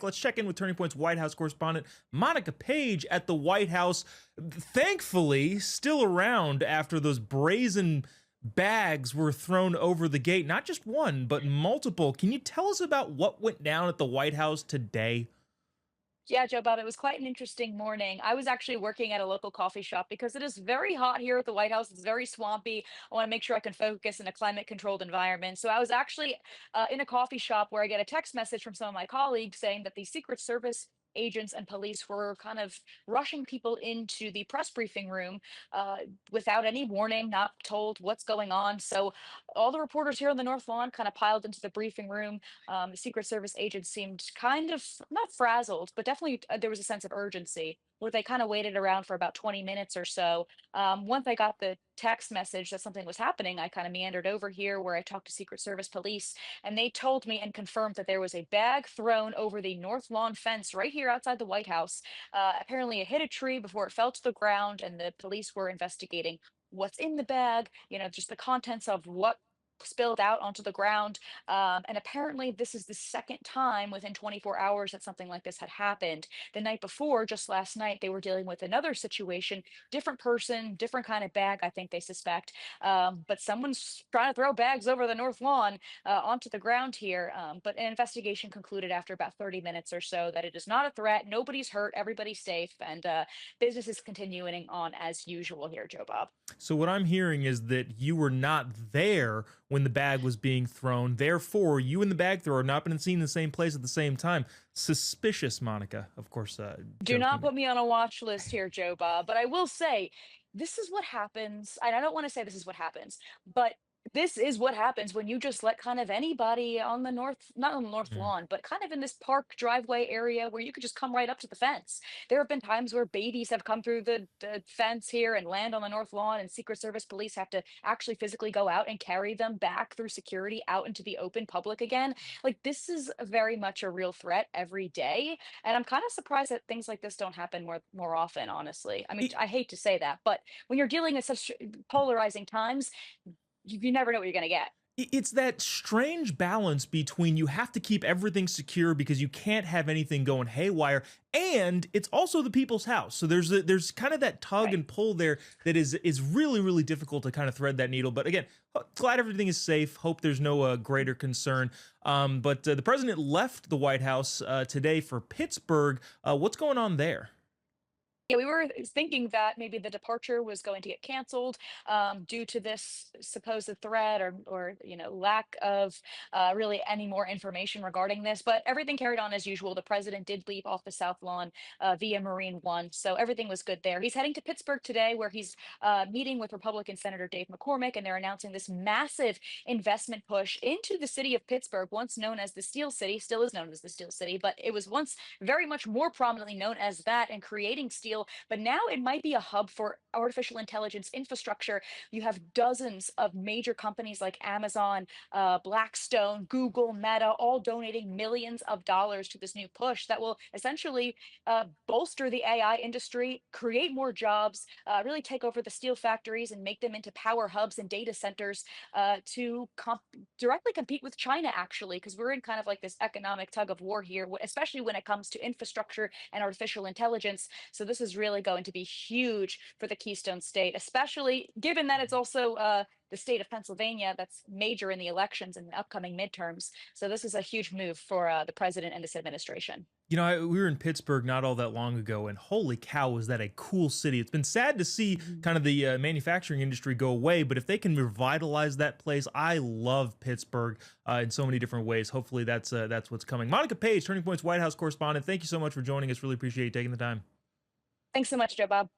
Let's check in with Turning Point's White House correspondent Monica Paige at the White House. Thankfully, still around after those brazen bags were thrown over the gate. Not just one, but multiple. Can you tell us about what went down at the White House today? Yeah, Jobob, it was quite an interesting morning. I was actually working at a local coffee shop because it is very hot here at the White House. It's very swampy. I want to make sure I can focus in a climate controlled environment. So I was actually in a coffee shop where I get a text message from some of my colleagues saying that the Secret Service agents and police were kind of rushing people into the press briefing room uh, without any warning, not told what's going on. So all the reporters here on the North Lawn kind of piled into the briefing room. The Secret Service agents seemed kind of not frazzled, but definitely there was a sense of urgency where they kind of waited around for about 20 minutes or so. Once I got the text message that something was happening, I kind of meandered over here where I talked to Secret Service police, and they told me and confirmed that there was a bag thrown over the North Lawn fence right here outside the White House. Apparently, it hit a tree before it fell to the ground, and the police were investigating what's in the bag, just the contents of what spilled out onto the ground. And apparently, this is the second time within 24 hours that something like this had happened. The night before, just last night, they were dealing with another situation, different person, different kind of bag, I think they suspect. But someone's trying to throw bags over the North Lawn onto the ground here. But an investigation concluded after about 30 minutes or so that it is not a threat. Nobody's hurt. Everybody's safe. And business is continuing on as usual here, Joe Bob. So, what I'm hearing is that you were not there when the bag was being thrown. Therefore, you and the bag thrower have not been seen in the same place at the same time. Suspicious, Monica. Of course, Do not joking. put me on a watch list here, Joe Bob. But I will say, this is what happens. And I don't want to say this is what happens, but this is what happens when you just let kind of anybody on the north, not on the north Mm. lawn, but kind of in this park driveway area where you could just come right up to the fence. There have been times where babies have come through the fence here and land on the north lawn, and Secret Service police have to actually physically go out and carry them back through security out into the open public again. Like, this is very much a real threat every day, and I'm kind of surprised that things like this don't happen more often, honestly. I mean, It, I hate to say that, but when you're dealing with such polarizing times, you never know what you're going to get. it's that strange balance between you have to keep everything secure because you can't have anything going haywire, and it's also the people's house. So there's kind of that tug Right. and pull there that is really difficult to kind of thread that needle. But again, glad everything is safe. Hope there's no greater concern. But the president left the White House today for Pittsburgh. What's going on there? Yeah, we were thinking that maybe the departure was going to get canceled due to this supposed threat or lack of really any more information regarding this. But everything carried on as usual. The president did leave off the South Lawn via Marine One, so everything was good there. He's heading to Pittsburgh today, where he's meeting with Republican Senator Dave McCormick, and they're announcing this massive investment push into the city of Pittsburgh, once known as the Steel City, still is known as the Steel City, but it was once very much more prominently known as that, and creating steel. But now it might be a hub for artificial intelligence infrastructure. You have dozens of major companies like Amazon, Blackstone, Google, Meta, all donating millions of dollars to this new push that will essentially bolster the AI industry, create more jobs, really take over the steel factories and make them into power hubs and data centers to directly compete with China, actually, because we're in kind of like this economic tug of war here, especially when it comes to infrastructure and artificial intelligence. So this is really going to be huge for the Keystone State, especially given that it's also the state of Pennsylvania that's major in the elections and the upcoming midterms. So this is a huge move for the president and this administration. We were in Pittsburgh not all that long ago, and holy cow, was that a cool city! It's been sad to see Mhm. kind of the manufacturing industry go away, but if they can revitalize that place, I love Pittsburgh in so many different ways. Hopefully, that's what's coming. Monica Page, Turning Point's White House correspondent. Thank you so much for joining us. Really appreciate you taking the time. Thanks so much, Joe Bob.